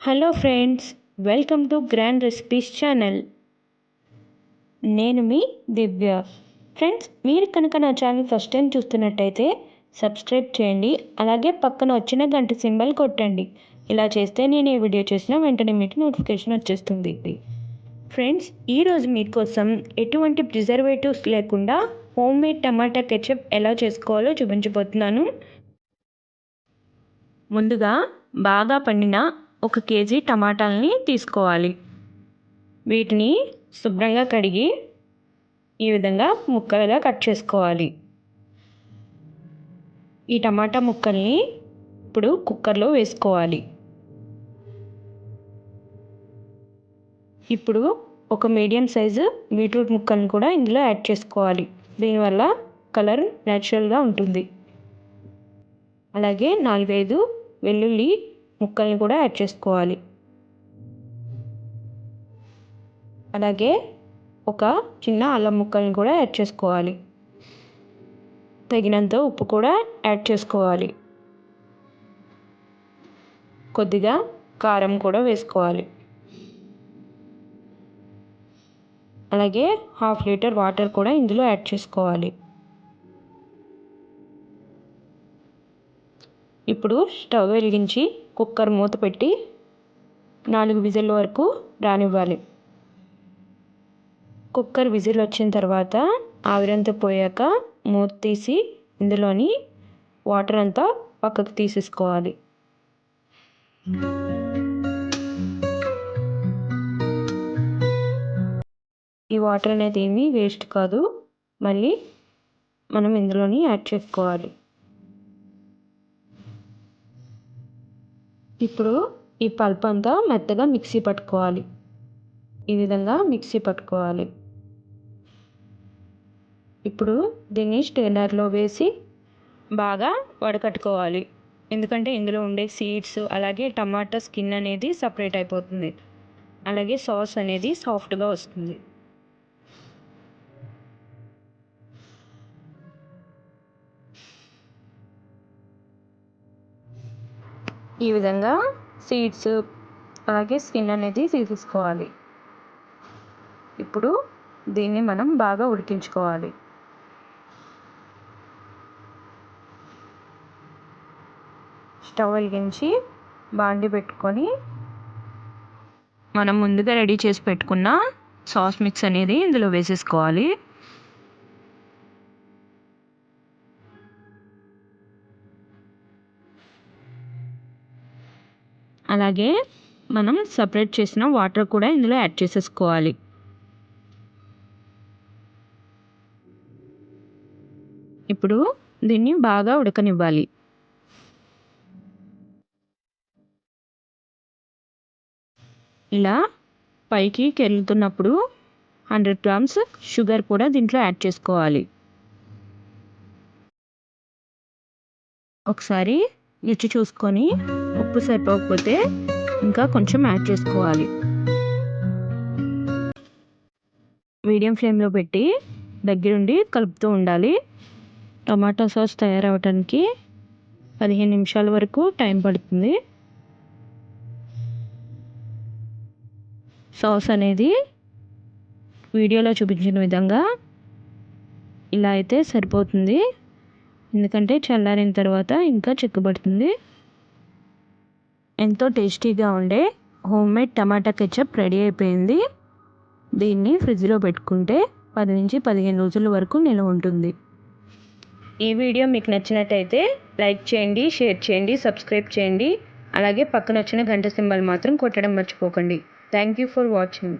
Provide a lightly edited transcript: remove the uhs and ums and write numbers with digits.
Hello friends, welcome to grand recipes channel. నేను మీ దివ్య. Friends, మీరు కనుక నా ఛానల్ ఫస్ట్ టైం చూస్తున్నట్టయితే సబ్స్క్రైబ్ చేయండి. అలాగే పక్కన వచ్చిన గంట సింబల్ కొట్టండి. ఇలా చేస్తే నేను ఏ వీడియో చేసినా వెంటనే మీకు నోటిఫికేషన్ వచ్చేస్తుంది. ఫ్రెండ్స్, ఈరోజు మీకోసం ఎటువంటి ప్రిజర్వేటివ్స్ లేకుండా హోమ్ మేడ్ టమాటా కెచప్ ఎలా చేసుకోవాలో చూపించబోతున్నాను. ముందుగా బాగా పండిన 1 కేజీ టమాటాలని తీసుకోవాలి. వీటిని శుభ్రంగా కడిగి ఈ విధంగా ముక్కలుగా కట్ చేసుకోవాలి. ఈ టమాటా ముక్కల్ని ఇప్పుడు కుక్కర్లో వేసుకోవాలి. ఇప్పుడు ఒక మీడియం సైజు బీట్రూట్ ముక్కల్ని కూడా ఇందులో యాడ్ చేసుకోవాలి. దీనివల్ల కలర్ న్యాచురల్గా ఉంటుంది. అలాగే 4-5 వెల్లుల్లి ముక్కల్ని కూడా యాడ్ చేసుకోవాలి. అలాగే ఒక చిన్న అల్లం ముక్కల్ని కూడా యాడ్ చేసుకోవాలి. తగినంత ఉప్పు కూడా యాడ్ చేసుకోవాలి. కొద్దిగా కారం కూడా వేసుకోవాలి. అలాగే 1/2 లీటర్ వాటర్ కూడా ఇందులో యాడ్ చేసుకోవాలి. ఇప్పుడు స్టవ్ వెలిగించి కుక్కర్ మూత పెట్టి 4 విజిల్ వరకు రానివ్వాలి. కుక్కర్ విజిల్ వచ్చిన తర్వాత ఆవిరంతా పోయాక మూత తీసి ఇందులోని వాటర్ అంతా పక్కకు తీసేసుకోవాలి. ఈ వాటర్ అనేది ఏమీ వేస్ట్ కాదు, మళ్ళీ మనం ఇందులోని యాడ్ చేసుకోవాలి. ఇప్పుడు ఈ పల్ప్ అంతా మెత్తగా మిక్సీ పట్టుకోవాలి. ఈ విధంగా మిక్సీ పట్టుకోవాలి. ఇప్పుడు దీన్ని స్ట్రైనర్లో వేసి బాగా వడకట్టుకోవాలి. ఎందుకంటే ఇందులో ఉండే సీడ్స్ అలాగే టమాటా స్కిన్ అనేది సపరేట్ అయిపోతుంది. అలాగే సాస్ అనేది సాఫ్ట్గా వస్తుంది. ఈ విధంగా సీడ్స్ అలాగే స్కిన్ అనేది తీసేసుకోవాలి. ఇప్పుడు దీన్ని మనం బాగా ఉడికించుకోవాలి. స్టవ్ వెలిగించి బాండి పెట్టుకొని మనం ముందుగా రెడీ చేసి పెట్టుకున్న సాస్ మిక్స్ అనేది ఇందులో వేసేసుకోవాలి. అలాగే మనం సపరేట్ చేసిన వాటర్ కూడా ఇందులో యాడ్ చేసేసుకోవాలి. ఇప్పుడు దీన్ని బాగా ఉడకనివ్వాలి. ఇలా పైకి కెలుతున్నప్పుడు 100 గ్రామ్స్ షుగర్ కూడా దీంట్లో యాడ్ చేసుకోవాలి. ఒకసారి రుచి చూసుకొని ఉప్పు సరిపోకపోతే ఇంకా కొంచెం యాడ్ చేసుకోవాలి. మీడియం ఫ్లేమ్లో పెట్టి దగ్గరుండి కలుపుతూ ఉండాలి. టమాటా సాస్ తయారవడానికి 15 నిమిషాల వరకు టైం పడుతుంది. సాస్ అనేది వీడియోలో చూపించిన విధంగా ఇలా అయితే సరిపోతుంది. ఎందుకంటే చల్లారిన తర్వాత ఇంకా చిక్కబడుతుంది. ఎంతో టేస్టీగా ఉండే హోమ్ మేడ్ టమాటా కెచప్ రెడీ అయిపోయింది. దీన్ని ఫ్రిడ్జ్లో పెట్టుకుంటే 10 నుంచి 15 రోజుల వరకు నిల్వ ఉంటుంది. ఈ వీడియో మీకు నచ్చినట్టయితే లైక్ చేయండి, షేర్ చేయండి, సబ్స్క్రైబ్ చేయండి. అలాగే పక్కన వచ్చిన గంట సింబల్ మాత్రం కొట్టడం మర్చిపోకండి. Thank you for watching.